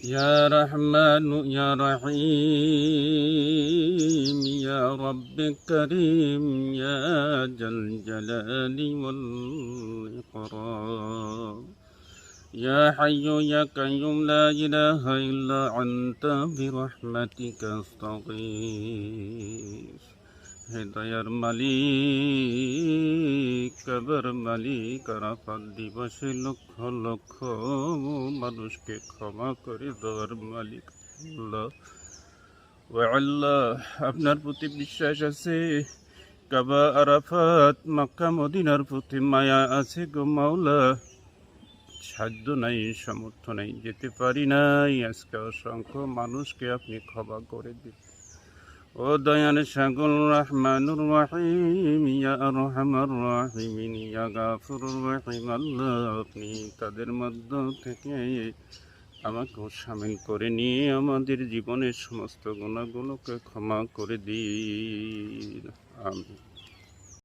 يا رحمن يا رحيم يا رب كريم يا ذا الجلال والإكرام يا حي يا قيوم لا إله إلا أنت برحمتك أستغيث হৃদয়ের মালিক কবর মালিক আরাফাত দিবসে লক্ষ লক্ষ মানুষকে ক্ষমা করে দেওয়ার মালিক আল্লাহ। ও আল্লাহ, আপনার প্রতি বিশ্বাস আছে, কাবা আরাফাত মক্কা মদিনার প্রতি মায়া আছে গো মাওলা। সাধ্য নাই, সামর্থ্য নাই, যেতে পারি নাই। আজকে অসংখ্য মানুষকে আপনি ক্ষমা করে দিন। ও দয়াল সাগর রহমানুর রহিম ইয়া আরহামার রাহিমিন ইয়া গাফুরুর রহিম আল্লাহ, আপনি তাদের মধ্য থেকে আমাকেও শামিল করে নিয়ে আমাদের জীবনের সমস্ত গুনাহগুলোকে ক্ষমা করে দিন। আমিন।